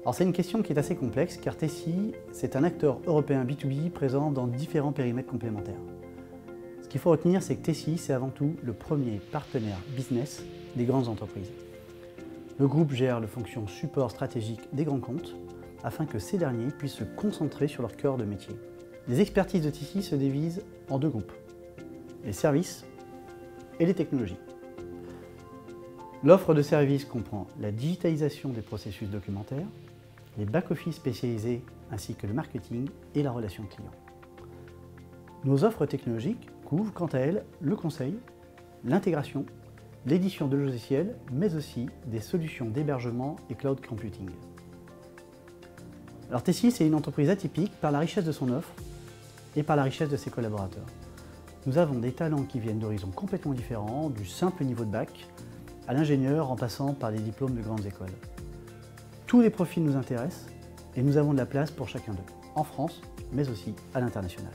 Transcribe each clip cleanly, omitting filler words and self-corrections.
Alors c'est une question qui est assez complexe car Tessie, c'est un acteur européen B2B présent dans différents périmètres complémentaires. Ce qu'il faut retenir, c'est que Tessie, c'est avant tout le premier partenaire business des grandes entreprises. Le groupe gère les fonctions support stratégique des grands comptes afin que ces derniers puissent se concentrer sur leur cœur de métier. Les expertises de Tessie se divisent en deux groupes, les services et les technologies. L'offre de services comprend la digitalisation des processus documentaires, les back-office spécialisés ainsi que le marketing et la relation client. Nos offres technologiques couvrent quant à elles le conseil, l'intégration, l'édition de logiciels, mais aussi des solutions d'hébergement et cloud computing. Alors Tessie, c'est une entreprise atypique par la richesse de son offre et par la richesse de ses collaborateurs. Nous avons des talents qui viennent d'horizons complètement différents, du simple niveau de bac à l'ingénieur en passant par des diplômes de grandes écoles. Tous les profils nous intéressent et nous avons de la place pour chacun d'eux, en France, mais aussi à l'international.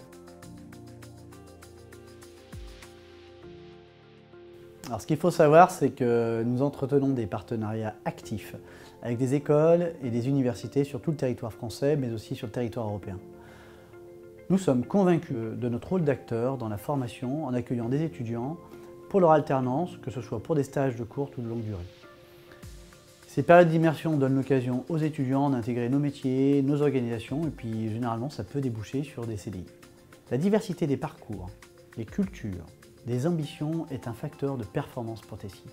Alors ce qu'il faut savoir, c'est que nous entretenons des partenariats actifs avec des écoles et des universités sur tout le territoire français, mais aussi sur le territoire européen. Nous sommes convaincus de notre rôle d'acteur dans la formation en accueillant des étudiants pour leur alternance, que ce soit pour des stages de courte ou de longue durée. Ces périodes d'immersion donnent l'occasion aux étudiants d'intégrer nos métiers, nos organisations, et puis généralement ça peut déboucher sur des CDI. La diversité des parcours, des cultures, des ambitions est un facteur de performance pour Tessie.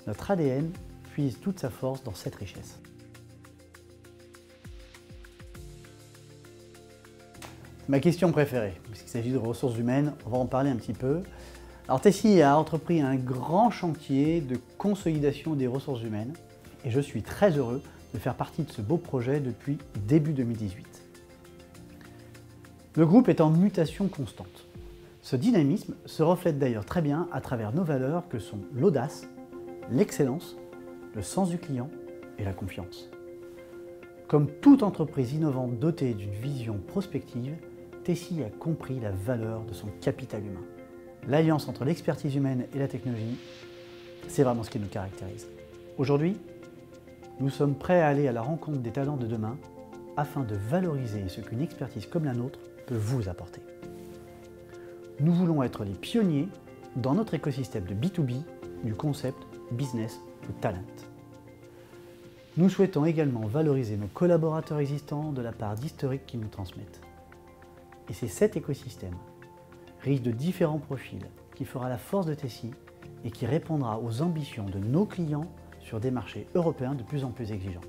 Notre ADN puise toute sa force dans cette richesse. Ma question préférée, puisqu'il s'agit de ressources humaines, on va en parler un petit peu. Alors Tessie a entrepris un grand chantier de consolidation des ressources humaines et je suis très heureux de faire partie de ce beau projet depuis début 2018. Le groupe est en mutation constante. Ce dynamisme se reflète d'ailleurs très bien à travers nos valeurs que sont l'audace, l'excellence, le sens du client et la confiance. Comme toute entreprise innovante dotée d'une vision prospective, Tessie a compris la valeur de son capital humain. L'alliance entre l'expertise humaine et la technologie, c'est vraiment ce qui nous caractérise. Aujourd'hui, nous sommes prêts à aller à la rencontre des talents de demain afin de valoriser ce qu'une expertise comme la nôtre peut vous apporter. Nous voulons être les pionniers dans notre écosystème de B2B du concept Business to Talent. Nous souhaitons également valoriser nos collaborateurs existants de la part d'historiques qui nous transmettent. Et c'est cet écosystème, riche de différents profils, qui fera la force de Tessie et qui répondra aux ambitions de nos clients sur des marchés européens de plus en plus exigeants.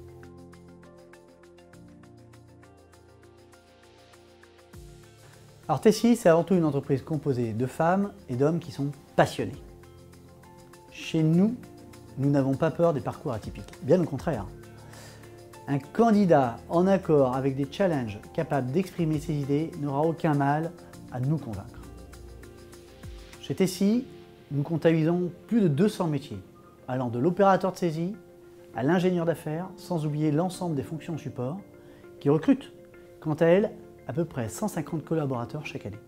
Alors Tessie, c'est avant tout une entreprise composée de femmes et d'hommes qui sont passionnés. Chez nous, nous n'avons pas peur des parcours atypiques, bien au contraire. Un candidat en accord avec des challenges capables d'exprimer ses idées n'aura aucun mal à nous convaincre. Chez Tessie, nous comptabilisons plus de 200 métiers, allant de l'opérateur de saisie à l'ingénieur d'affaires, sans oublier l'ensemble des fonctions support, qui recrutent, quant à elles, à peu près 150 collaborateurs chaque année.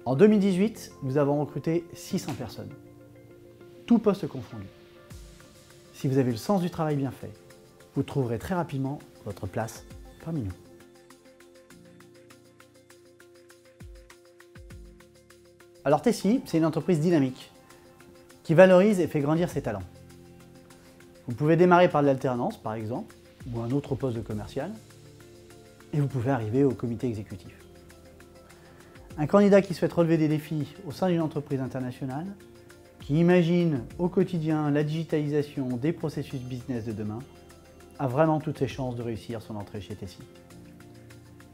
En 2018, nous avons recruté 600 personnes, tous postes confondus. Si vous avez le sens du travail bien fait, vous trouverez très rapidement votre place parmi nous. Alors Tessie, c'est une entreprise dynamique qui valorise et fait grandir ses talents. Vous pouvez démarrer par de l'alternance, par exemple, ou un autre poste de commercial, et vous pouvez arriver au comité exécutif. Un candidat qui souhaite relever des défis au sein d'une entreprise internationale, qui imagine au quotidien la digitalisation des processus business de demain, a vraiment toutes ses chances de réussir son entrée chez Tessie.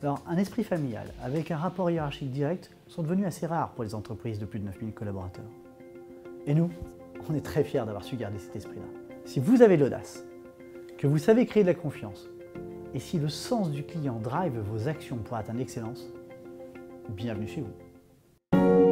Alors, un esprit familial avec un rapport hiérarchique direct sont devenus assez rares pour les entreprises de plus de 9000 collaborateurs. Et nous, on est très fiers d'avoir su garder cet esprit-là. Si vous avez l'audace, que vous savez créer de la confiance, et si le sens du client drive vos actions pour atteindre l'excellence, bienvenue chez vous.